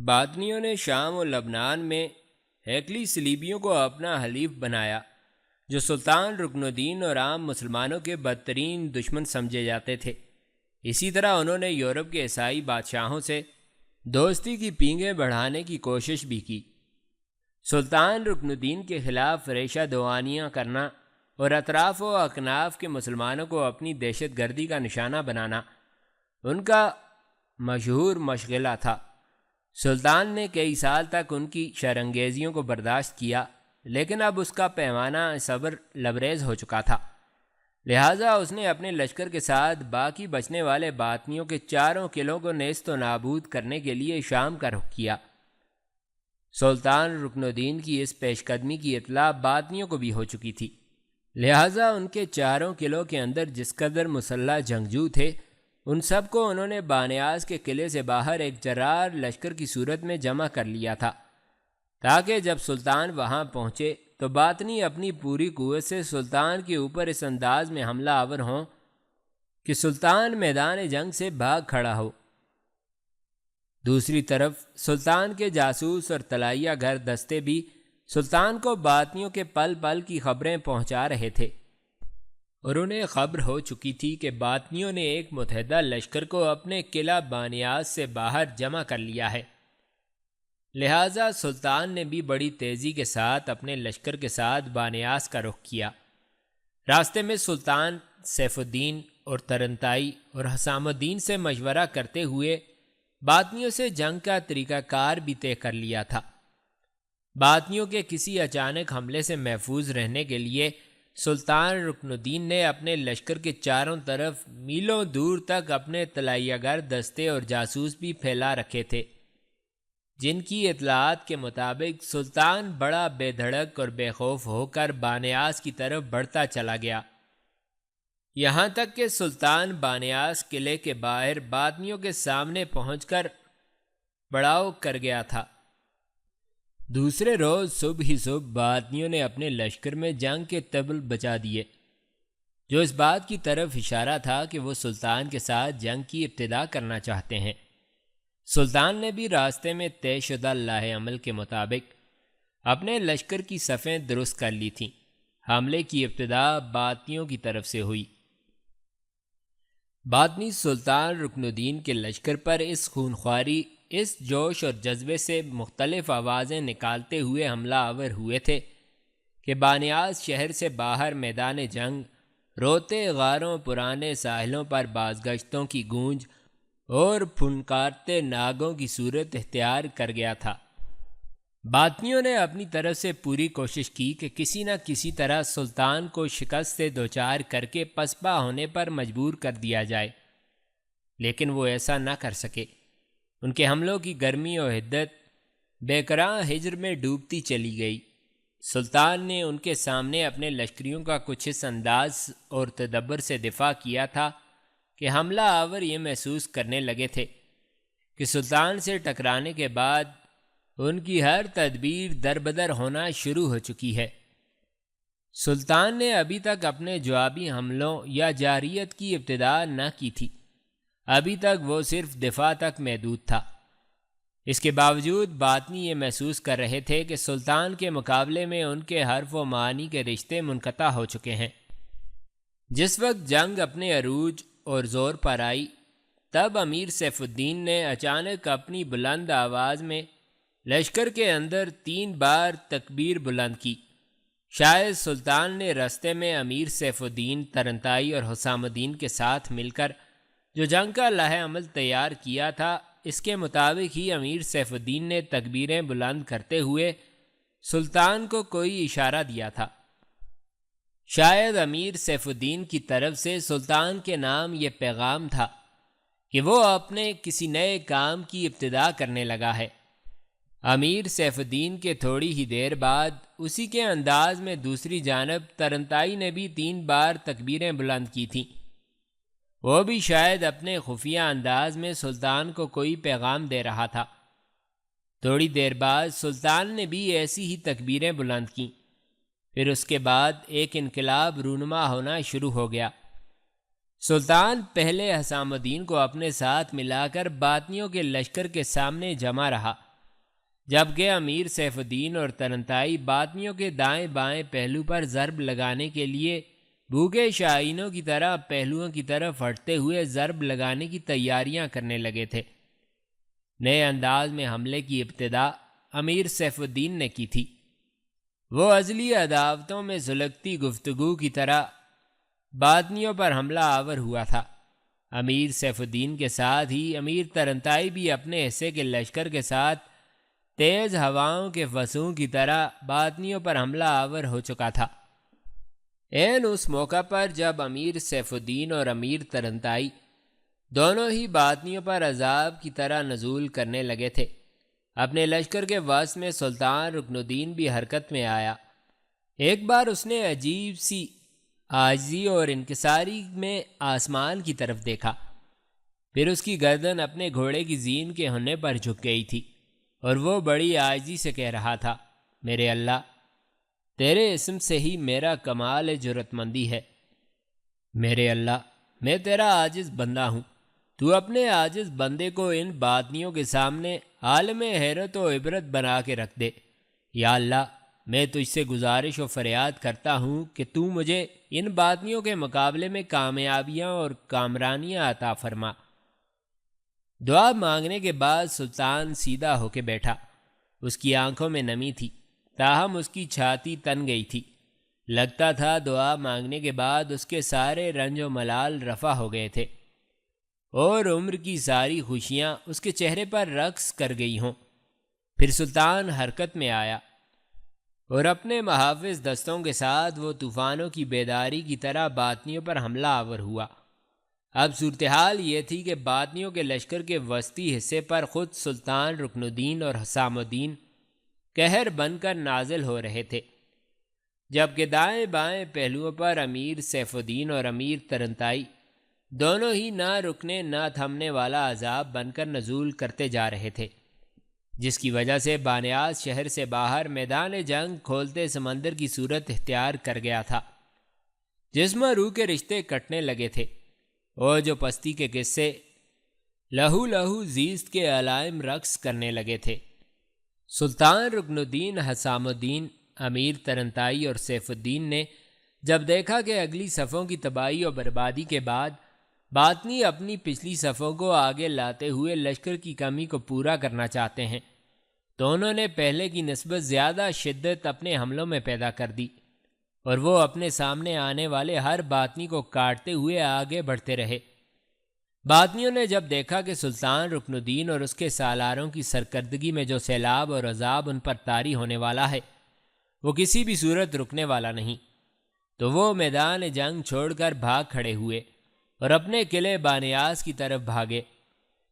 باطنیوں نے شام و لبنان میں ہیکلی صلیبیوں کو اپنا حلیف بنایا، جو سلطان رکن الدین اور عام مسلمانوں کے بدترین دشمن سمجھے جاتے تھے۔ اسی طرح انہوں نے یورپ کے عیسائی بادشاہوں سے دوستی کی پینگیں بڑھانے کی کوشش بھی کی۔ سلطان رکن الدین کے خلاف ریشہ دوانیاں کرنا اور اطراف و اکناف کے مسلمانوں کو اپنی دہشت گردی کا نشانہ بنانا ان کا مشہور مشغلہ تھا۔ سلطان نے کئی سال تک ان کی شرانگیزیوں کو برداشت کیا، لیکن اب اس کا پیمانہ صبر لبریز ہو چکا تھا، لہٰذا اس نے اپنے لشکر کے ساتھ باقی بچنے والے باطنیوں کے 4 قلعوں کو نیست و نابود کرنے کے لیے شام کا رخ کیا۔ سلطان رکن الدین کی اس پیش قدمی کی اطلاع باطنیوں کو بھی ہو چکی تھی، لہٰذا ان کے 4 قلعوں کے اندر جس قدر مسلح جنگجو تھے، ان سب کو انہوں نے بانیاز کے قلعے سے باہر ایک جرار لشکر کی صورت میں جمع کر لیا تھا، تاکہ جب سلطان وہاں پہنچے تو باطنی اپنی پوری قوت سے سلطان کے اوپر اس انداز میں حملہ آور ہوں کہ سلطان میدان جنگ سے بھاگ کھڑا ہو۔ دوسری طرف سلطان کے جاسوس اور طلائیہ گر دستے بھی سلطان کو باطنیوں کے پل پل کی خبریں پہنچا رہے تھے، اور انہیں خبر ہو چکی تھی کہ باطنیوں نے ایک متحدہ لشکر کو اپنے قلعہ بانیاز سے باہر جمع کر لیا ہے۔ لہٰذا سلطان نے بھی بڑی تیزی کے ساتھ اپنے لشکر کے ساتھ بانیاز کا رخ کیا۔ راستے میں سلطان سیف الدین اور ترنتائی اور حسام الدین سے مشورہ کرتے ہوئے باطنیوں سے جنگ کا طریقہ کار بھی طے کر لیا تھا۔ باطنیوں کے کسی اچانک حملے سے محفوظ رہنے کے لیے سلطان رکن الدین نے اپنے لشکر کے چاروں طرف میلوں دور تک اپنے طلائیہ گر دستے اور جاسوس بھی پھیلا رکھے تھے، جن کی اطلاعات کے مطابق سلطان بڑا بے دھڑک اور بے خوف ہو کر بانیاز کی طرف بڑھتا چلا گیا، یہاں تک کہ سلطان بانیاز قلعے کے باہر باطنیوں کے سامنے پہنچ کر پڑاؤ کر گیا تھا۔ دوسرے روز صبح ہی صبح باطنیوں نے اپنے لشکر میں جنگ کے طبل بجا دیے، جو اس بات کی طرف اشارہ تھا کہ وہ سلطان کے ساتھ جنگ کی ابتدا کرنا چاہتے ہیں۔ سلطان نے بھی راستے میں طے شدہ لاہ عمل کے مطابق اپنے لشکر کی صفیں درست کر لی تھیں۔ حملے کی ابتدا باطنیوں کی طرف سے ہوئی۔ باطنی سلطان رکن الدین کے لشکر پر اس خونخواری، اس جوش اور جذبے سے مختلف آوازیں نکالتے ہوئے حملہ آور ہوئے تھے کہ بانیاز شہر سے باہر میدان جنگ روتے غاروں، پرانے ساحلوں پر بازگشتوں کی گونج اور پھنکارتے ناگوں کی صورت اختیار کر گیا تھا۔ باطنیوں نے اپنی طرف سے پوری کوشش کی کہ کسی نہ کسی طرح سلطان کو شکست سے دوچار کر کے پسپا ہونے پر مجبور کر دیا جائے، لیکن وہ ایسا نہ کر سکے۔ ان کے حملوں کی گرمی و حدت بے کران ہجر میں ڈوبتی چلی گئی۔ سلطان نے ان کے سامنے اپنے لشکریوں کا کچھ اس انداز اور تدبر سے دفاع کیا تھا کہ حملہ آور یہ محسوس کرنے لگے تھے کہ سلطان سے ٹکرانے کے بعد ان کی ہر تدبیر دربدر ہونا شروع ہو چکی ہے۔ سلطان نے ابھی تک اپنے جوابی حملوں یا جارحیت کی ابتدا نہ کی تھی، ابھی تک وہ صرف دفاع تک محدود تھا۔ اس کے باوجود باطنی یہ محسوس کر رہے تھے کہ سلطان کے مقابلے میں ان کے حرف و معانی کے رشتے منقطع ہو چکے ہیں۔ جس وقت جنگ اپنے عروج اور زور پر آئی، تب امیر سیف الدین نے اچانک اپنی بلند آواز میں لشکر کے اندر 3 بار تکبیر بلند کی۔ شاید سلطان نے رستے میں امیر سیف الدین، ترنتائی اور حسام الدین کے ساتھ مل کر جو جنگ کا لاہ عمل تیار کیا تھا، اس کے مطابق ہی امیر سیف الدین نے تکبیریں بلند کرتے ہوئے سلطان کو کوئی اشارہ دیا تھا۔ شاید امیر سیف الدین کی طرف سے سلطان کے نام یہ پیغام تھا کہ وہ اپنے کسی نئے کام کی ابتدا کرنے لگا ہے۔ امیر سیف الدین کے تھوڑی ہی دیر بعد اسی کے انداز میں دوسری جانب ترنتائی نے بھی 3 بار تکبیریں بلند کی تھیں۔ وہ بھی شاید اپنے خفیہ انداز میں سلطان کو کوئی پیغام دے رہا تھا۔ تھوڑی دیر بعد سلطان نے بھی ایسی ہی تکبیریں بلند کیں۔ پھر اس کے بعد ایک انقلاب رونما ہونا شروع ہو گیا۔ سلطان پہلے حسام الدین کو اپنے ساتھ ملا کر باطنیوں کے لشکر کے سامنے جمع رہا، جبکہ امیر سیف الدین اور ترنتائی باطنیوں کے دائیں بائیں پہلو پر ضرب لگانے کے لیے بھوکے شاہینوں کی طرح پہلوؤں کی طرف ہٹتے ہوئے ضرب لگانے کی تیاریاں کرنے لگے تھے۔ نئے انداز میں حملے کی ابتدا امیر سیف الدین نے کی تھی۔ وہ ازلی عداوتوں میں سلگتی گفتگو کی طرح باطنیوں پر حملہ آور ہوا تھا۔ امیر سیف الدین کے ساتھ ہی امیر ترنتائی بھی اپنے حصے کے لشکر کے ساتھ تیز ہواؤں کے فسوں کی طرح باطنیوں پر حملہ آور ہو چکا تھا۔ اس موقع پر جب امیر سیف الدین اور امیر ترنتائی دونوں ہی باطنیوں پر عذاب کی طرح نزول کرنے لگے تھے، اپنے لشکر کے وسط میں سلطان رکن الدین بھی حرکت میں آیا۔ ایک بار اس نے عجیب سی عاجزی اور انکساری میں آسمان کی طرف دیکھا، پھر اس کی گردن اپنے گھوڑے کی زین کے ہونے پر جھک گئی تھی اور وہ بڑی عاجزی سے کہہ رہا تھا، میرے اللہ، تیرے اسم سے ہی میرا کمال جرأت مندی ہے۔ میرے اللہ، میں تیرا عاجز بندہ ہوں، تو اپنے عاجز بندے کو ان باطنیوں کے سامنے عالم حیرت و عبرت بنا کے رکھ دے۔ یا اللہ، میں تجھ سے گزارش و فریاد کرتا ہوں کہ تو مجھے ان باطنیوں کے مقابلے میں کامیابیاں اور کامرانیاں عطا فرما۔ دعا مانگنے کے بعد سلطان سیدھا ہو کے بیٹھا۔ اس کی آنکھوں میں نمی تھی، تاہم اس کی چھاتی تن گئی تھی۔ لگتا تھا دعا مانگنے کے بعد اس کے سارے رنج و ملال رفع ہو گئے تھے اور عمر کی ساری خوشیاں اس کے چہرے پر رقص کر گئی ہوں۔ پھر سلطان حرکت میں آیا اور اپنے محافظ دستوں کے ساتھ وہ طوفانوں کی بیداری کی طرح باطنیوں پر حملہ آور ہوا۔ اب صورتحال یہ تھی کہ باطنیوں کے لشکر کے وسطی حصے پر خود سلطان رکن الدین اور حسام الدین قہر بن کر نازل ہو رہے تھے، جبکہ دائیں بائیں پہلوؤں پر امیر سیف الدین اور امیر ترنتائی دونوں ہی نہ رکنے نہ تھمنے والا عذاب بن کر نزول کرتے جا رہے تھے، جس کی وجہ سے بانیاس شہر سے باہر میدان جنگ کھولتے سمندر کی صورت اختیار کر گیا تھا۔ جسم و روح کے رشتے کٹنے لگے تھے اور جو پستی کے قصے لہو لہو زیست کے علائم رقص کرنے لگے تھے۔ سلطان رکن الدین، حسام الدین، امیر ترنتائی اور سیف الدین نے جب دیکھا کہ اگلی صفوں کی تباہی اور بربادی کے بعد باطنی اپنی پچھلی صفوں کو آگے لاتے ہوئے لشکر کی کمی کو پورا کرنا چاہتے ہیں، تو انہوں نے پہلے کی نسبت زیادہ شدت اپنے حملوں میں پیدا کر دی اور وہ اپنے سامنے آنے والے ہر باطنی کو کاٹتے ہوئے آگے بڑھتے رہے۔ باطنیوں نے جب دیکھا کہ سلطان رکن الدین اور اس کے سالاروں کی سرکردگی میں جو سیلاب اور عذاب ان پر طاری ہونے والا ہے وہ کسی بھی صورت رکنے والا نہیں، تو وہ میدان جنگ چھوڑ کر بھاگ کھڑے ہوئے اور اپنے قلعے بانیاس کی طرف بھاگے۔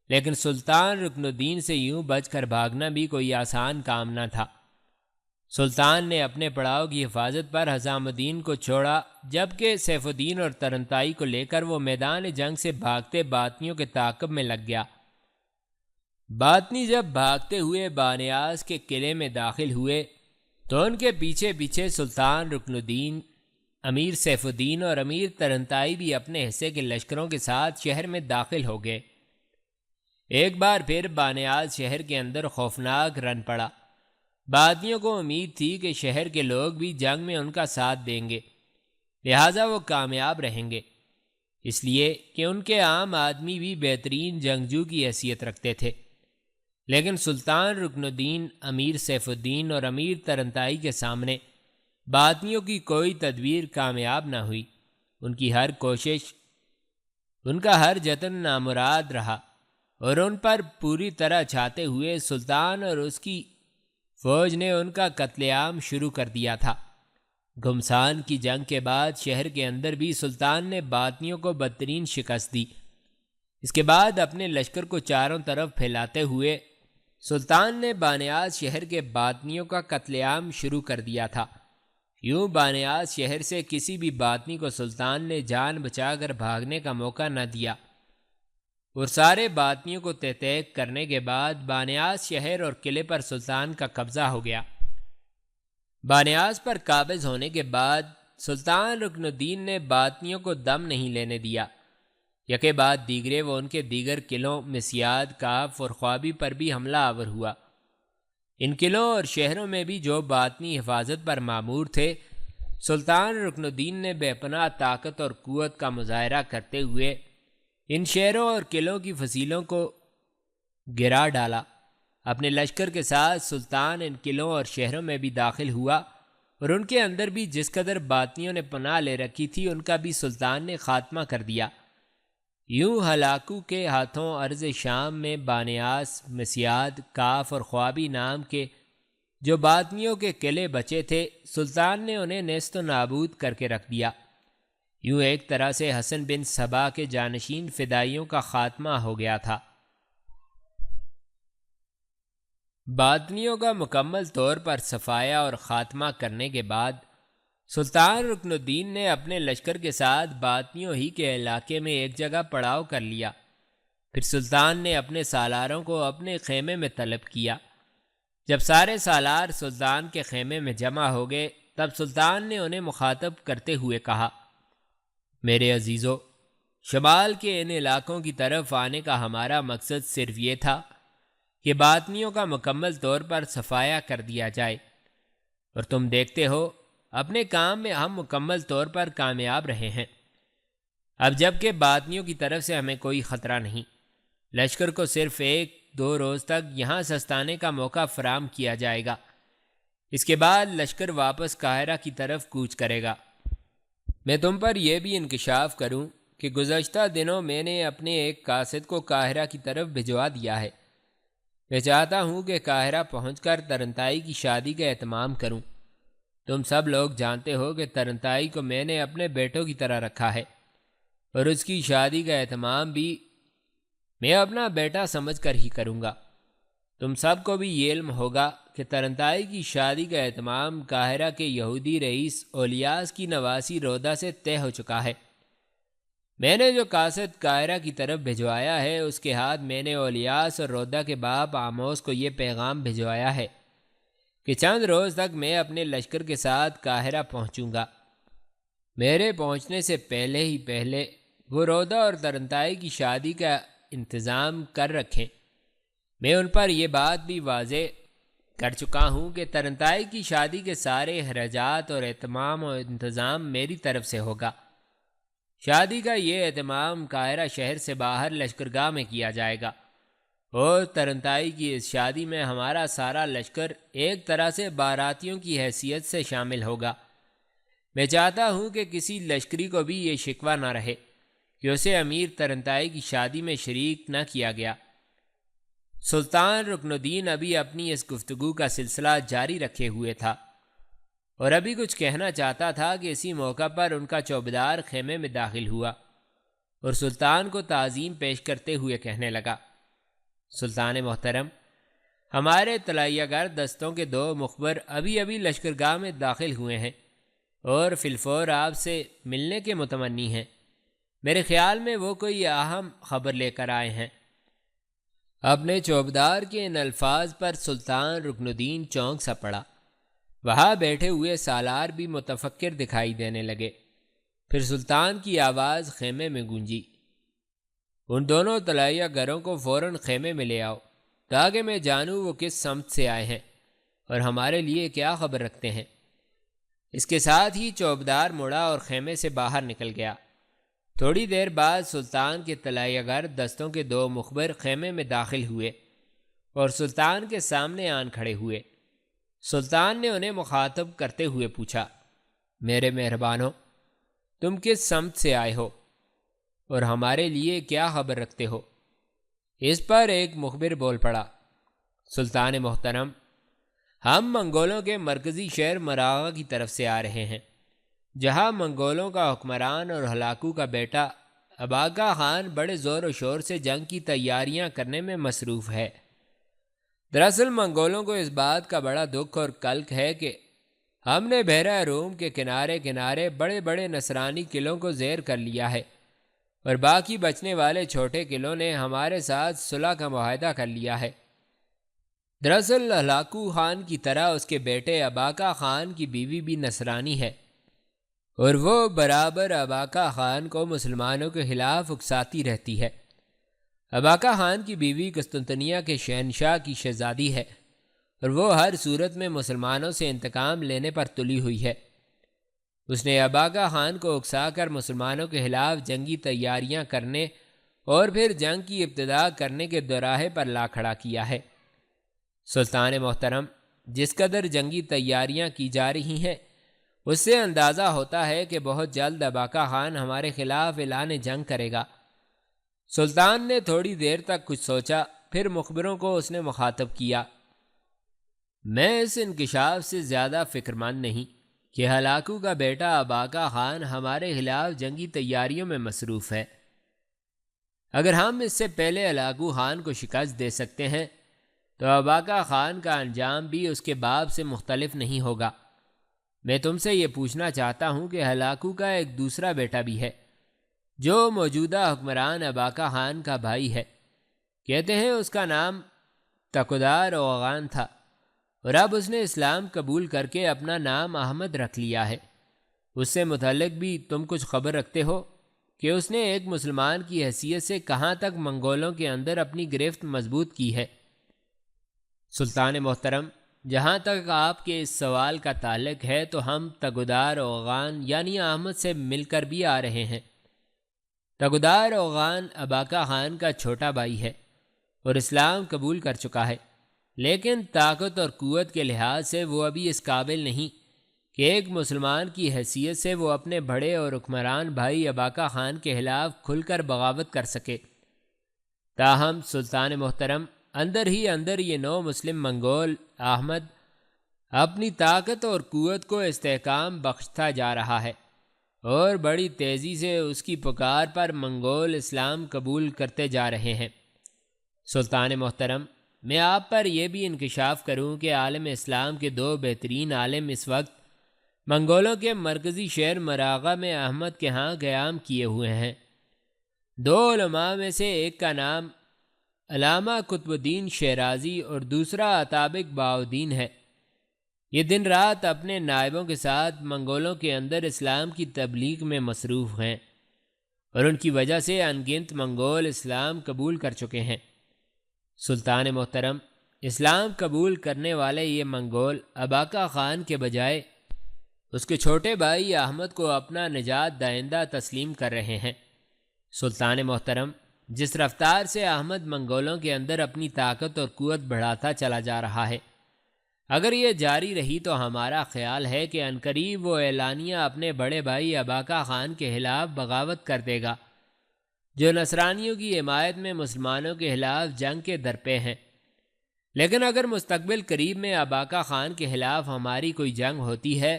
لیکن سلطان رکن الدین سے یوں بچ کر بھاگنا بھی کوئی آسان کام نہ تھا۔ سلطان نے اپنے پڑاؤ کی حفاظت پر حسام الدین کو چھوڑا، جبکہ سیف الدین اور ترنتائی کو لے کر وہ میدان جنگ سے بھاگتے باطنیوں کے تعاقب میں لگ گیا۔ باطنی جب بھاگتے ہوئے بانیاس کے قلعے میں داخل ہوئے تو ان کے پیچھے پیچھے سلطان رکن الدین، امیر سیف الدین اور امیر ترنتائی بھی اپنے حصے کے لشکروں کے ساتھ شہر میں داخل ہو گئے۔ ایک بار پھر بانیاس شہر کے اندر خوفناک رن پڑا۔ باطنیوں کو امید تھی کہ شہر کے لوگ بھی جنگ میں ان کا ساتھ دیں گے، لہٰذا وہ کامیاب رہیں گے، اس لیے کہ ان کے عام آدمی بھی بہترین جنگجو کی حیثیت رکھتے تھے۔ لیکن سلطان رکن الدین، امیر سیف الدین اور امیر ترنتائی کے سامنے باطنیوں کی کوئی تدبیر کامیاب نہ ہوئی۔ ان کی ہر کوشش، ان کا ہر جتن نامراد رہا اور ان پر پوری طرح چھاتے ہوئے سلطان اور اس کی فوج نے ان کا قتل عام شروع کر دیا تھا۔ گھمسان کی جنگ کے بعد شہر کے اندر بھی سلطان نے باطنیوں کو بدترین شکست دی۔ اس کے بعد اپنے لشکر کو چاروں طرف پھیلاتے ہوئے سلطان نے بانیاس شہر کے باطنیوں کا قتل عام شروع کر دیا تھا۔ یوں بانیاس شہر سے کسی بھی باطنی کو سلطان نے جان بچا کر بھاگنے کا موقع نہ دیا اور سارے باطنیوں کو تحقیق کرنے کے بعد بانیاس شہر اور قلعے پر سلطان کا قبضہ ہو گیا۔ بانیاس پر قابض ہونے کے بعد سلطان رکن الدین نے باطنیوں کو دم نہیں لینے دیا۔ یکے بعد دیگرے وہ ان کے دیگر قلعوں مسیاد، کاف اور خوابی پر بھی حملہ آور ہوا۔ ان قلعوں اور شہروں میں بھی جو باطنی حفاظت پر مامور تھے، سلطان رکن الدین نے بے پناہ طاقت اور قوت کا مظاہرہ کرتے ہوئے ان شہروں اور قلعوں کی فصیلوں کو گرا ڈالا۔ اپنے لشکر کے ساتھ سلطان ان قلعوں اور شہروں میں بھی داخل ہوا، اور ان کے اندر بھی جس قدر باطنیوں نے پناہ لے رکھی تھی ان کا بھی سلطان نے خاتمہ کر دیا۔ یوں ہلاکو کے ہاتھوں ارض شام میں بانیاس، مسیاد، کاف اور خوابی نام کے جو باطنیوں کے قلعے بچے تھے، سلطان نے انہیں نیست و نابود کر کے رکھ دیا۔ یوں ایک طرح سے حسن بن صبا کے جانشین فدائیوں کا خاتمہ ہو گیا تھا۔ باطنیوں کا مکمل طور پر صفایا اور خاتمہ کرنے کے بعد سلطان رکن الدین نے اپنے لشکر کے ساتھ باطنیوں ہی کے علاقے میں ایک جگہ پڑاؤ کر لیا۔ پھر سلطان نے اپنے سالاروں کو اپنے خیمے میں طلب کیا۔ جب سارے سالار سلطان کے خیمے میں جمع ہو گئے، تب سلطان نے انہیں مخاطب کرتے ہوئے کہا، میرے عزیزو، شمال کے ان علاقوں کی طرف آنے کا ہمارا مقصد صرف یہ تھا کہ باطنیوں کا مکمل طور پر صفایا کر دیا جائے، اور تم دیکھتے ہو اپنے کام میں ہم مکمل طور پر کامیاب رہے ہیں۔ اب جب کہ باطنیوں کی طرف سے ہمیں کوئی خطرہ نہیں، لشکر کو صرف 1-2 روز تک یہاں سستانے کا موقع فراہم کیا جائے گا۔ اس کے بعد لشکر واپس قاہرہ کی طرف کوچ کرے گا۔ میں تم پر یہ بھی انکشاف کروں کہ گزشتہ دنوں میں نے اپنے ایک قاصد کو قاہرہ کی طرف بھجوا دیا ہے۔ میں چاہتا ہوں کہ قاہرہ پہنچ کر ترنتائی کی شادی کا اہتمام کروں۔ تم سب لوگ جانتے ہو کہ ترنتائی کو میں نے اپنے بیٹوں کی طرح رکھا ہے، اور اس کی شادی کا اہتمام بھی میں اپنا بیٹا سمجھ کر ہی کروں گا۔ تم سب کو بھی یہ علم ہوگا کہ ترنتائی کی شادی کا اہتمام قاہرہ کے یہودی رئیس اولیاس کی نواسی رودہ سے طے ہو چکا ہے۔ میں نے جو قاصد قاہرہ کی طرف بھجوایا ہے، اس کے ہاتھ میں نے اولیاس اور رودہ کے باپ آموس کو یہ پیغام بھجوایا ہے کہ چند روز تک میں اپنے لشکر کے ساتھ قاہرہ پہنچوں گا۔ میرے پہنچنے سے پہلے ہی پہلے وہ رودہ اور ترنتائی کی شادی کا انتظام کر رکھیں۔ میں ان پر یہ بات بھی واضح کر چکا ہوں کہ ترنتائی کی شادی کے سارے خراجات اور اہتمام و انتظام میری طرف سے ہوگا۔ شادی کا یہ اہتمام قاہرہ شہر سے باہر لشکرگاہ میں کیا جائے گا، اور ترنتائی کی اس شادی میں ہمارا سارا لشکر ایک طرح سے باراتیوں کی حیثیت سے شامل ہوگا۔ میں چاہتا ہوں کہ کسی لشکری کو بھی یہ شکوہ نہ رہے کہ اسے امیر ترنتائی کی شادی میں شریک نہ کیا گیا۔ سلطان رکن الدین ابھی اپنی اس گفتگو کا سلسلہ جاری رکھے ہوئے تھا، اور ابھی کچھ کہنا چاہتا تھا کہ اسی موقع پر ان کا چوبدار خیمے میں داخل ہوا اور سلطان کو تعظیم پیش کرتے ہوئے کہنے لگا، سلطان محترم، ہمارے طلائیہ گر دستوں کے 2 مخبر ابھی ابھی لشکرگاہ میں داخل ہوئے ہیں اور فی الفور آپ سے ملنے کے متمنی ہیں۔ میرے خیال میں وہ کوئی اہم خبر لے کر آئے ہیں۔ اپنے چوبدار کے ان الفاظ پر سلطان رکن الدین چونک سا پڑا۔ وہاں بیٹھے ہوئے سالار بھی متفکر دکھائی دینے لگے۔ پھر سلطان کی آواز خیمے میں گونجی، ان دونوں طلائیہ گروں کو فوراً خیمے میں لے آؤ تاکہ میں جانوں وہ کس سمت سے آئے ہیں اور ہمارے لیے کیا خبر رکھتے ہیں۔ اس کے ساتھ ہی چوبدار مڑا اور خیمے سے باہر نکل گیا۔ تھوڑی دیر بعد سلطان کے طلائیہ گر دستوں کے 2 مخبر خیمے میں داخل ہوئے اور سلطان کے سامنے آن کھڑے ہوئے۔ سلطان نے انہیں مخاطب کرتے ہوئے پوچھا، میرے مہربانوں، تم کس سمت سے آئے ہو اور ہمارے لیے کیا خبر رکھتے ہو؟ اس پر ایک مخبر بول پڑا، سلطان محترم، ہم منگولوں کے مرکزی شہر مراغہ کی طرف سے آ رہے ہیں، جہاں منگولوں کا حکمران اور ہلاکو کا بیٹا اباقہ خان بڑے زور و شور سے جنگ کی تیاریاں کرنے میں مصروف ہے۔ دراصل منگولوں کو اس بات کا بڑا دکھ اور کلک ہے کہ ہم نے بحیرہ روم کے کنارے کنارے بڑے بڑے نصرانی قلعوں کو زیر کر لیا ہے، اور باقی بچنے والے چھوٹے قلعوں نے ہمارے ساتھ صلح کا معاہدہ کر لیا ہے۔ دراصل ہلاکو خان کی طرح اس کے بیٹے اباقہ خان کی بیوی بھی نصرانی ہے، اور وہ برابر اباقہ خان کو مسلمانوں کے خلاف اکساتی رہتی ہے۔ اباقہ خان کی بیوی قسطنطنیہ کے شہنشاہ کی شہزادی ہے، اور وہ ہر صورت میں مسلمانوں سے انتقام لینے پر تلی ہوئی ہے۔ اس نے اباقہ خان کو اکسا کر مسلمانوں کے خلاف جنگی تیاریاں کرنے اور پھر جنگ کی ابتدا کرنے کے دوراہے پر لا کھڑا کیا ہے۔ سلطان محترم، جس قدر جنگی تیاریاں کی جا رہی ہیں اس سے اندازہ ہوتا ہے کہ بہت جلد اباقہ خان ہمارے خلاف اعلان جنگ کرے گا۔ سلطان نے تھوڑی دیر تک کچھ سوچا، پھر مخبروں کو اس نے مخاطب کیا۔ میں اس انکشاف سے زیادہ فکرمند نہیں کہ ہلاکو کا بیٹا اباقہ خان ہمارے خلاف جنگی تیاریوں میں مصروف ہے۔ اگر ہم اس سے پہلے ہلاکو خان کو شکست دے سکتے ہیں تو اباقہ خان کا انجام بھی اس کے باب سے مختلف نہیں ہوگا۔ میں تم سے یہ پوچھنا چاہتا ہوں کہ ہلاکو کا ایک دوسرا بیٹا بھی ہے جو موجودہ حکمران اباقہ خان کا بھائی ہے، کہتے ہیں اس کا نام تقدار اوغان تھا، اور اب اس نے اسلام قبول کر کے اپنا نام احمد رکھ لیا ہے۔ اس سے متعلق بھی تم کچھ خبر رکھتے ہو کہ اس نے ایک مسلمان کی حیثیت سے کہاں تک منگولوں کے اندر اپنی گرفت مضبوط کی ہے؟ سلطان محترم، جہاں تک آپ کے اس سوال کا تعلق ہے تو ہم تقدار اوغان یعنی احمد سے مل کر بھی آ رہے ہیں۔ تقدار اوغان اباقہ خان کا چھوٹا بھائی ہے اور اسلام قبول کر چکا ہے، لیکن طاقت اور قوت کے لحاظ سے وہ ابھی اس قابل نہیں کہ ایک مسلمان کی حیثیت سے وہ اپنے بڑے اور حکمران بھائی اباقہ خان کے خلاف کھل کر بغاوت کر سکے۔ تاہم سلطان محترم، اندر ہی اندر یہ نو مسلم منگول احمد اپنی طاقت اور قوت کو استحکام بخشتا جا رہا ہے اور بڑی تیزی سے اس کی پکار پر منگول اسلام قبول کرتے جا رہے ہیں۔ سلطان محترم، میں آپ پر یہ بھی انکشاف کروں کہ عالم اسلام کے دو بہترین عالم اس وقت منگولوں کے مرکزی شہر مراغہ میں احمد کے ہاں قیام کیے ہوئے ہیں۔ دو علماء میں سے ایک کا نام علامہ قطب الدین شیرازی اور دوسرا عطابق بہاؤالدین ہے۔ یہ دن رات اپنے نائبوں کے ساتھ منگولوں کے اندر اسلام کی تبلیغ میں مصروف ہیں اور ان کی وجہ سے ان گنت منگول اسلام قبول کر چکے ہیں۔ سلطان محترم، اسلام قبول کرنے والے یہ منگول اباقہ خان کے بجائے اس کے چھوٹے بھائی احمد کو اپنا نجات دہندہ تسلیم کر رہے ہیں۔ سلطان محترم، جس رفتار سے احمد منگولوں کے اندر اپنی طاقت اور قوت بڑھاتا چلا جا رہا ہے، اگر یہ جاری رہی تو ہمارا خیال ہے کہ عنقریب وہ اعلانیہ اپنے بڑے بھائی اباقہ خان کے خلاف بغاوت کر دے گا جو نصرانیوں کی حمایت میں مسلمانوں کے خلاف جنگ کے درپے ہیں۔ لیکن اگر مستقبل قریب میں اباقہ خان کے خلاف ہماری کوئی جنگ ہوتی ہے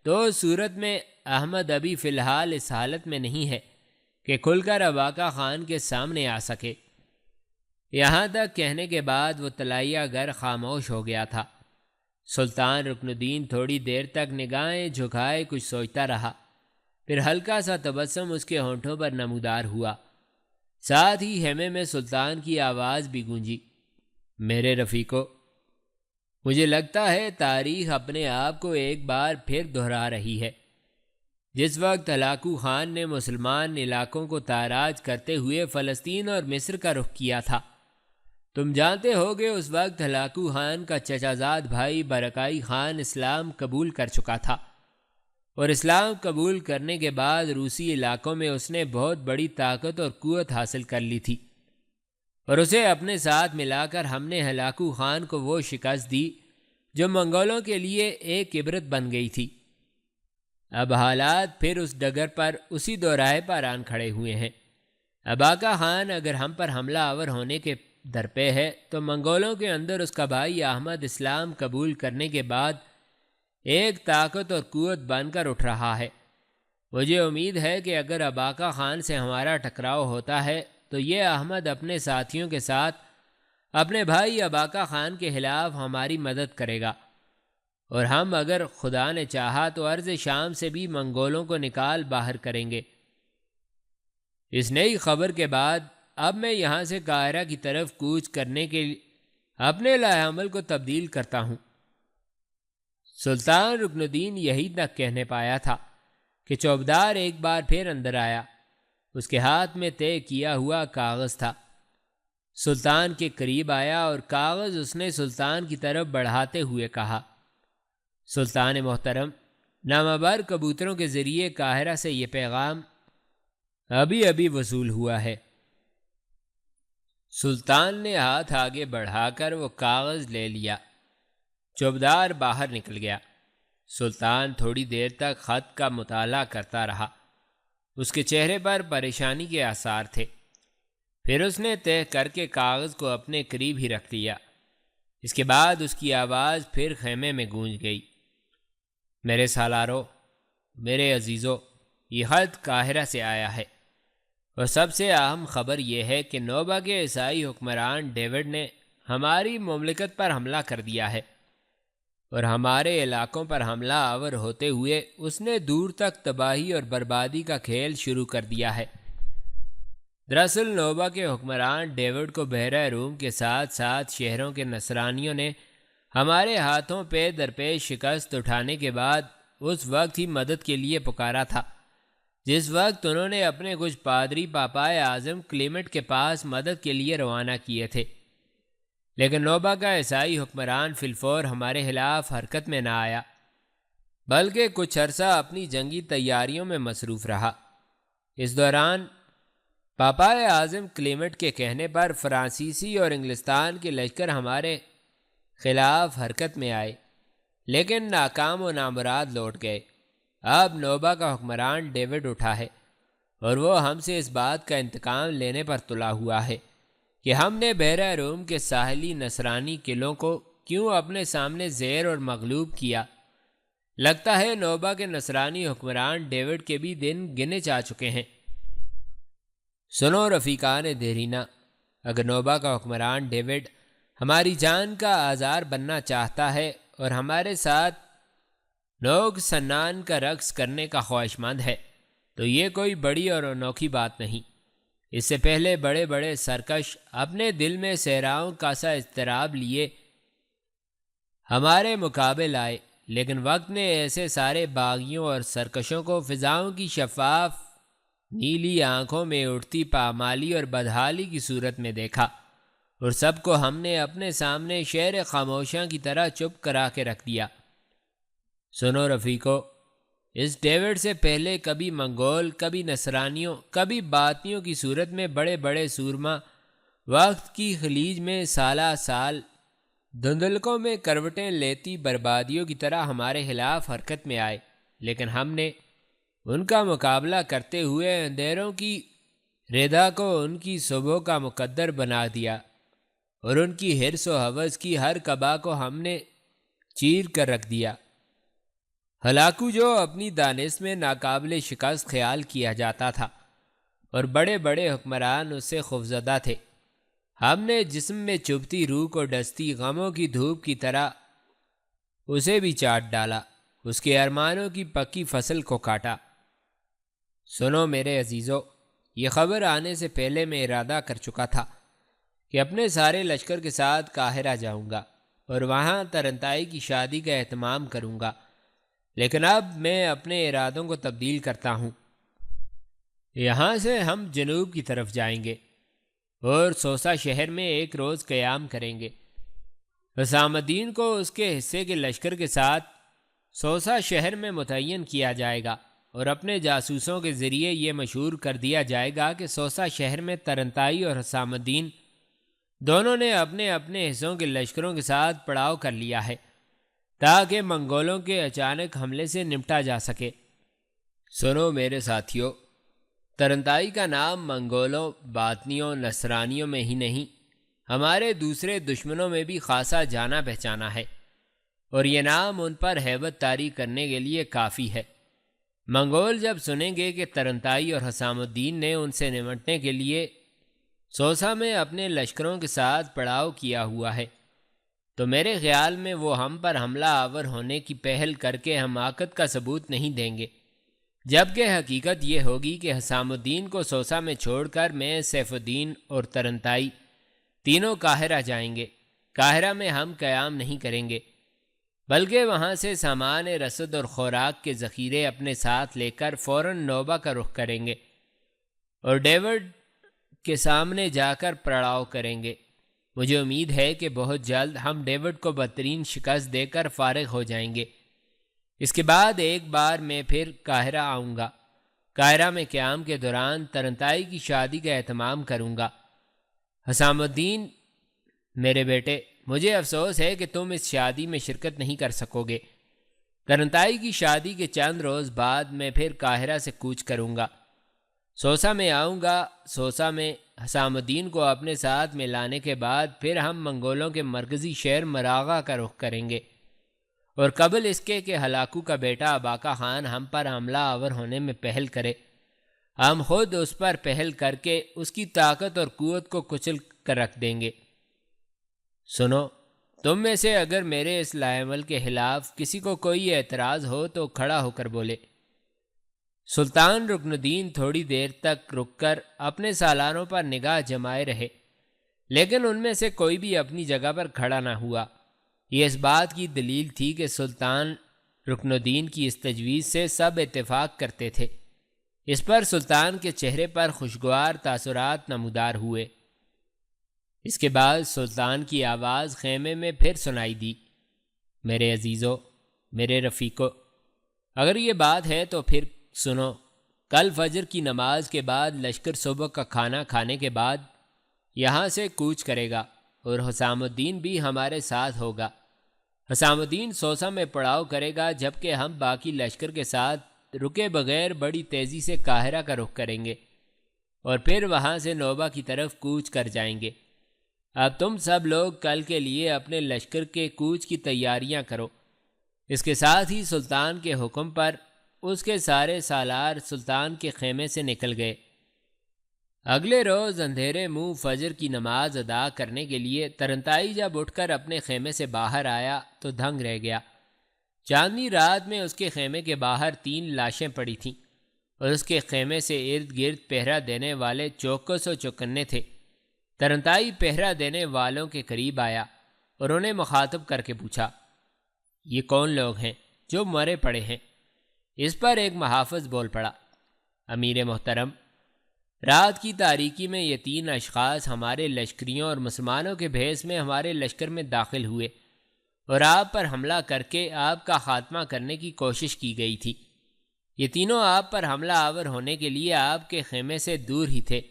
تو اس صورت میں احمد ابھی فی الحال اس حالت میں نہیں ہے کہ کھل کر اباقہ خان کے سامنے آ سکے۔ یہاں تک کہنے کے بعد وہ طلائیہ گر خاموش ہو گیا تھا۔ سلطان رکن الدین تھوڑی دیر تک نگاہیں جھکائے کچھ سوچتا رہا، پھر ہلکا سا تبسم اس کے ہونٹوں پر نمودار ہوا۔ ساتھ ہی خیمے میں سلطان کی آواز بھی گونجی، میرے رفیقو، مجھے لگتا ہے تاریخ اپنے آپ کو ایک بار پھر دہرا رہی ہے۔ جس وقت ہلاکو خان نے مسلمان علاقوں کو تاراج کرتے ہوئے فلسطین اور مصر کا رخ کیا تھا، تم جانتے ہو کہ اس وقت ہلاکو خان کا چچا زاد بھائی برکائی خان اسلام قبول کر چکا تھا، اور اسلام قبول کرنے کے بعد روسی علاقوں میں اس نے بہت بڑی طاقت اور قوت حاصل کر لی تھی، اور اسے اپنے ساتھ ملا کر ہم نے ہلاکو خان کو وہ شکست دی جو منگولوں کے لیے ایک عبرت بن گئی تھی۔ اب حالات پھر اس ڈگر پر اسی دوراہے پر آن کھڑے ہوئے ہیں۔ اباقہ خان اگر ہم پر حملہ آور ہونے کے درپے ہے تو منگولوں کے اندر اس کا بھائی احمد اسلام قبول کرنے کے بعد ایک طاقت اور قوت بن کر اٹھ رہا ہے۔ مجھے امید ہے کہ اگر اباقہ خان سے ہمارا ٹکراؤ ہوتا ہے تو یہ احمد اپنے ساتھیوں کے ساتھ اپنے بھائی اباقہ خان کے خلاف ہماری مدد کرے گا، اور ہم اگر خدا نے چاہا تو ارض شام سے بھی منگولوں کو نکال باہر کریں گے۔ اس نئی خبر کے بعد اب میں یہاں سے قاہرہ کی طرف کوچ کرنے کے اپنے لائحہ عمل کو تبدیل کرتا ہوں۔ سلطان رکن الدین یہی تک کہنے پایا تھا کہ چوبدار ایک بار پھر اندر آیا۔ اس کے ہاتھ میں طے کیا ہوا کاغذ تھا۔ سلطان کے قریب آیا اور کاغذ اس نے سلطان کی طرف بڑھاتے ہوئے کہا، سلطان محترم، نامور کبوتروں کے ذریعے قاہرہ سے یہ پیغام ابھی ابھی وصول ہوا ہے۔ سلطان نے ہاتھ آگے بڑھا کر وہ کاغذ لے لیا۔ چوبدار باہر نکل گیا۔ سلطان تھوڑی دیر تک خط کا مطالعہ کرتا رہا۔ اس کے چہرے پر پریشانی کے آثار تھے۔ پھر اس نے طے کر کے کاغذ کو اپنے قریب ہی رکھ لیا۔ اس کے بعد اس کی آواز پھر خیمے میں گونج گئی، میرے سالارو، میرے عزیزو، یہ خط قاہرہ سے آیا ہے، اور سب سے اہم خبر یہ ہے کہ نوبہ کے عیسائی حکمران ڈیوڈ نے ہماری مملکت پر حملہ کر دیا ہے، اور ہمارے علاقوں پر حملہ آور ہوتے ہوئے اس نے دور تک تباہی اور بربادی کا کھیل شروع کر دیا ہے۔ دراصل نوبہ کے حکمران ڈیوڈ کو بحیرہ روم کے ساتھ ساتھ شہروں کے نصرانیوں نے ہمارے ہاتھوں پہ درپیش شکست اٹھانے کے بعد اس وقت ہی مدد کے لیے پکارا تھا جس وقت انہوں نے اپنے کچھ پادری پاپائے اعظم کلیمٹ کے پاس مدد کے لیے روانہ کیے تھے، لیکن نوبہ کا عیسائی حکمران فی الفور ہمارے خلاف حرکت میں نہ آیا، بلکہ کچھ عرصہ اپنی جنگی تیاریوں میں مصروف رہا۔ اس دوران پاپائے اعظم کلیمٹ کے کہنے پر فرانسیسی اور انگلستان کے لشکر ہمارے خلاف حرکت میں آئے، لیکن ناکام و نامراد لوٹ گئے۔ اب نوبہ کا حکمران ڈیوڈ اٹھا ہے، اور وہ ہم سے اس بات کا انتقام لینے پر تلا ہوا ہے کہ ہم نے بحیرہ روم کے ساحلی نصرانی قلعوں کو کیوں اپنے سامنے زیر اور مغلوب کیا۔ لگتا ہے نوبہ کے نصرانی حکمران ڈیوڈ کے بھی دن گنے جا چکے ہیں۔ سنو رفیقان دیرینہ، اگر نوبہ کا حکمران ڈیوڈ ہماری جان کا آزار بننا چاہتا ہے اور ہمارے ساتھ نوگ سنان کا رقص کرنے کا خواہش مند ہے تو یہ کوئی بڑی اور انوکھی بات نہیں۔ اس سے پہلے بڑے بڑے سرکش اپنے دل میں صحراؤں کا سا اضطراب لیے ہمارے مقابل آئے، لیکن وقت نے ایسے سارے باغیوں اور سرکشوں کو فضاؤں کی شفاف نیلی آنکھوں میں اٹھتی پامالی اور بدحالی کی صورت میں دیکھا، اور سب کو ہم نے اپنے سامنے شعر خاموشاں کی طرح چپ کرا کے رکھ دیا۔ سنو رفیقو، اس ڈیوڈ سے پہلے کبھی منگول، کبھی نصرانیوں، کبھی باطنیوں کی صورت میں بڑے بڑے سورما وقت کی خلیج میں سالہ سال دھندلکوں میں کروٹیں لیتی بربادیوں کی طرح ہمارے خلاف حرکت میں آئے، لیکن ہم نے ان کا مقابلہ کرتے ہوئے اندھیروں کی ردا کو ان کی صبح کا مقدر بنا دیا، اور ان کی حرص و ہوس کی ہر قبا کو ہم نے چیر کر رکھ دیا۔ ہلاکو جو اپنی دانش میں ناقابل شکست خیال کیا جاتا تھا، اور بڑے بڑے حکمران اس سے خوفزدہ تھے، ہم نے جسم میں چبھتی روح کو ڈستی غموں کی دھوپ کی طرح اسے بھی چاٹ ڈالا، اس کے ارمانوں کی پکی فصل کو کاٹا۔ سنو میرے عزیزو، یہ خبر آنے سے پہلے میں ارادہ کر چکا تھا کہ اپنے سارے لشکر کے ساتھ قاہرہ جاؤں گا اور وہاں ترنتائی کی شادی کا اہتمام کروں گا، لیکن اب میں اپنے ارادوں کو تبدیل کرتا ہوں۔ یہاں سے ہم جنوب کی طرف جائیں گے اور سوسا شہر میں ایک روز قیام کریں گے۔ حسام الدین کو اس کے حصے کے لشکر کے ساتھ سوسا شہر میں متعین کیا جائے گا، اور اپنے جاسوسوں کے ذریعے یہ مشہور کر دیا جائے گا کہ سوسا شہر میں ترنتائی اور حسام الدین دونوں نے اپنے اپنے حصوں کے لشکروں کے ساتھ پڑاؤ کر لیا ہے، تاکہ منگولوں کے اچانک حملے سے نمٹا جا سکے۔ سنو میرے ساتھیو، ترنتائی کا نام منگولوں، باطنیوں، نصرانیوں میں ہی نہیں، ہمارے دوسرے دشمنوں میں بھی خاصا جانا پہچانا ہے، اور یہ نام ان پر ہیبت طاری کرنے کے لیے کافی ہے۔ منگول جب سنیں گے کہ ترنتائی اور حسام الدین نے ان سے نمٹنے کے لیے سوسا میں اپنے لشکروں کے ساتھ پڑاؤ کیا ہوا ہے، تو میرے خیال میں وہ ہم پر حملہ آور ہونے کی پہل کر کے حماقت کا ثبوت نہیں دیں گے، جبکہ حقیقت یہ ہوگی کہ حسام الدین کو سوسا میں چھوڑ کر میں، سیف الدین اور ترنتائی تینوں قاہرہ جائیں گے۔ قاہرہ میں ہم قیام نہیں کریں گے، بلکہ وہاں سے سامان رسد اور خوراک کے ذخیرے اپنے ساتھ لے کر فوراً نوبہ کا رخ کریں گے، اور ڈیوڈ کے سامنے جا کر پڑاؤ کریں گے۔ مجھے امید ہے کہ بہت جلد ہم ڈیوڈ کو بدترین شکست دے کر فارغ ہو جائیں گے۔ اس کے بعد ایک بار میں پھر قاہرہ آؤں گا۔ قاہرہ میں قیام کے دوران ترنتائی کی شادی کا اہتمام کروں گا۔ حسام الدین، میرے بیٹے، مجھے افسوس ہے کہ تم اس شادی میں شرکت نہیں کر سکو گے۔ ترنتائی کی شادی کے چند روز بعد میں پھر قاہرہ سے کوچ کروں گا۔ سوسہ میں آؤں گا۔ سوسہ میں حسام الدین کو اپنے ساتھ میں لانے کے بعد پھر ہم منگولوں کے مرکزی شہر مراغہ کا رخ کریں گے، اور قبل اس کے کہ ہلاکو کا بیٹا اباقہ خان ہم پر حملہ آور ہونے میں پہل کرے، ہم خود اس پر پہل کر کے اس کی طاقت اور قوت کو کچل کر رکھ دیں گے۔ سنو، تم میں سے اگر میرے اس لائے عمل کے خلاف کسی کو کوئی اعتراض ہو تو کھڑا ہو کر بولے۔ سلطان رکن الدین تھوڑی دیر تک رک کر اپنے سالاروں پر نگاہ جمائے رہے، لیکن ان میں سے کوئی بھی اپنی جگہ پر کھڑا نہ ہوا۔ یہ اس بات کی دلیل تھی کہ سلطان رکن الدین کی اس تجویز سے سب اتفاق کرتے تھے۔ اس پر سلطان کے چہرے پر خوشگوار تاثرات نمودار ہوئے۔ اس کے بعد سلطان کی آواز خیمے میں پھر سنائی دی، میرے عزیزو، میرے رفیقو، اگر یہ بات ہے تو پھر سنو۔ کل فجر کی نماز کے بعد لشکر صبح کا کھانا کھانے کے بعد یہاں سے کوچ کرے گا، اور حسام الدین بھی ہمارے ساتھ ہوگا۔ حسام الدین سوسہ میں پڑاؤ کرے گا، جبکہ ہم باقی لشکر کے ساتھ رکے بغیر بڑی تیزی سے قاہرہ کا رخ کریں گے، اور پھر وہاں سے نوبہ کی طرف کوچ کر جائیں گے۔ اب تم سب لوگ کل کے لیے اپنے لشکر کے کوچ کی تیاریاں کرو۔ اس کے ساتھ ہی سلطان کے حکم پر اس کے سارے سالار سلطان کے خیمے سے نکل گئے۔ اگلے روز اندھیرے منہ فجر کی نماز ادا کرنے کے لیے ترنتائی جب اٹھ کر اپنے خیمے سے باہر آیا تو دھنگ رہ گیا۔ چاندنی رات میں اس کے خیمے کے باہر 3 لاشیں پڑی تھیں، اور اس کے خیمے سے ارد گرد پہرا دینے والے چوکس و چوکنے تھے۔ ترنتائی پہرا دینے والوں کے قریب آیا اور انہیں مخاطب کر کے پوچھا، یہ کون لوگ ہیں جو مرے پڑے ہیں؟ اس پر ایک محافظ بول پڑا، امیر محترم، رات کی تاریکی میں یہ 3 اشخاص ہمارے لشکریوں اور مسلمانوں کے بھیس میں ہمارے لشکر میں داخل ہوئے، اور آپ پر حملہ کر کے آپ کا خاتمہ کرنے کی کوشش کی گئی تھی۔ یہ تینوں آپ پر حملہ آور ہونے کے لیے آپ کے خیمے سے دور ہی تھے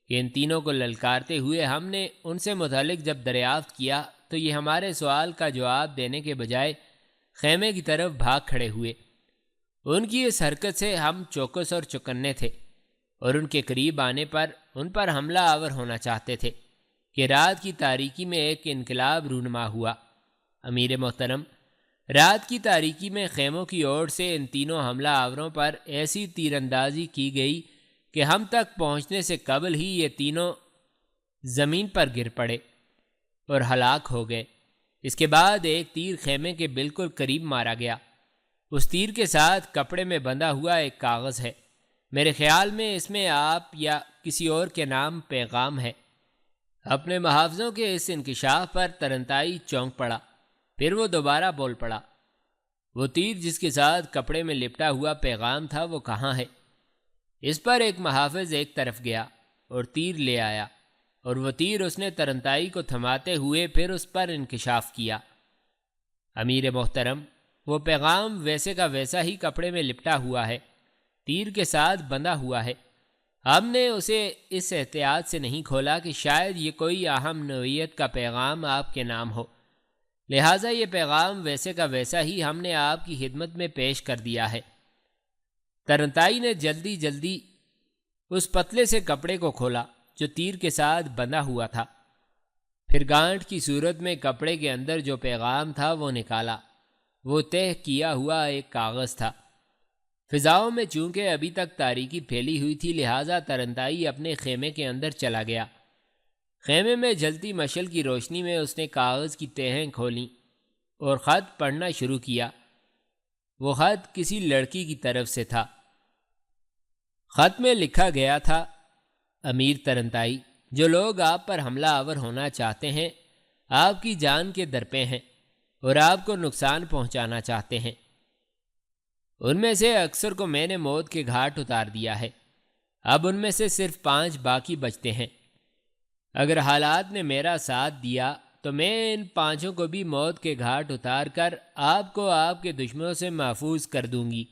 کہ ان تینوں کو للکارتے ہوئے ہم نے ان سے متعلق جب دریافت کیا تو یہ ہمارے سوال کا جواب دینے کے بجائے خیمے کی طرف بھاگ کھڑے ہوئے۔ ان کی اس حرکت سے ہم چوکس اور چوکنے تھے، اور ان کے قریب آنے پر ان پر حملہ آور ہونا چاہتے تھے کہ رات کی تاریکی میں ایک انقلاب رونما ہوا۔ امیر محترم، رات کی تاریکی میں خیموں کی اوٹ سے ان تینوں حملہ آوروں پر ایسی تیر اندازی کی گئی کہ ہم تک پہنچنے سے قبل ہی یہ تینوں زمین پر گر پڑے اور ہلاک ہو گئے۔ اس کے بعد ایک تیر خیمے کے بالکل قریب مارا گیا۔ اس تیر کے ساتھ کپڑے میں بندھا ہوا ایک کاغذ ہے، میرے خیال میں اس میں آپ یا کسی اور کے نام پیغام ہے۔ اپنے محافظوں کے اس انکشاف پر ترنتائی چونک پڑا، پھر وہ دوبارہ بول پڑا، وہ تیر جس کے ساتھ کپڑے میں لپٹا ہوا پیغام تھا وہ کہاں ہے؟ اس پر ایک محافظ ایک طرف گیا اور تیر لے آیا، اور وہ تیر اس نے ترنتائی کو تھماتے ہوئے پھر اس پر انکشاف کیا۔ امیر محترم، وہ پیغام ویسے کا ویسا ہی کپڑے میں لپٹا ہوا ہے، تیر کے ساتھ بندھا ہوا ہے۔ ہم نے اسے اس احتیاط سے نہیں کھولا کہ شاید یہ کوئی اہم نوعیت کا پیغام آپ کے نام ہو، لہٰذا یہ پیغام ویسے کا ویسا ہی ہم نے آپ کی خدمت میں پیش کر دیا ہے۔ ترنتائی نے جلدی جلدی اس پتلے سے کپڑے کو کھولا جو تیر کے ساتھ بندھا ہوا تھا، پھر گانٹھ کی صورت میں کپڑے کے اندر جو پیغام تھا وہ نکالا۔ وہ تہہ کیا ہوا ایک کاغذ تھا۔ فضاؤں میں چونکہ ابھی تک تاریکی پھیلی ہوئی تھی، لہٰذا ترنتائی اپنے خیمے کے اندر چلا گیا۔ خیمے میں جلتی مشل کی روشنی میں اس نے کاغذ کی تہیں کھولیں اور خط پڑھنا شروع کیا۔ وہ خط کسی لڑکی کی طرف سے تھا۔ خط میں لکھا گیا تھا، امیر ترنتائی، جو لوگ آپ پر حملہ آور ہونا چاہتے ہیں آپ کی جان کے درپے ہیں اور آپ کو نقصان پہنچانا چاہتے ہیں، ان میں سے اکثر کو میں نے موت کے گھاٹ اتار دیا ہے۔ اب ان میں سے صرف 5 باقی بچتے ہیں۔ اگر حالات نے میرا ساتھ دیا تو میں ان 5 کو بھی موت کے گھاٹ اتار کر آپ کو آپ کے دشمنوں سے محفوظ کر دوں گی۔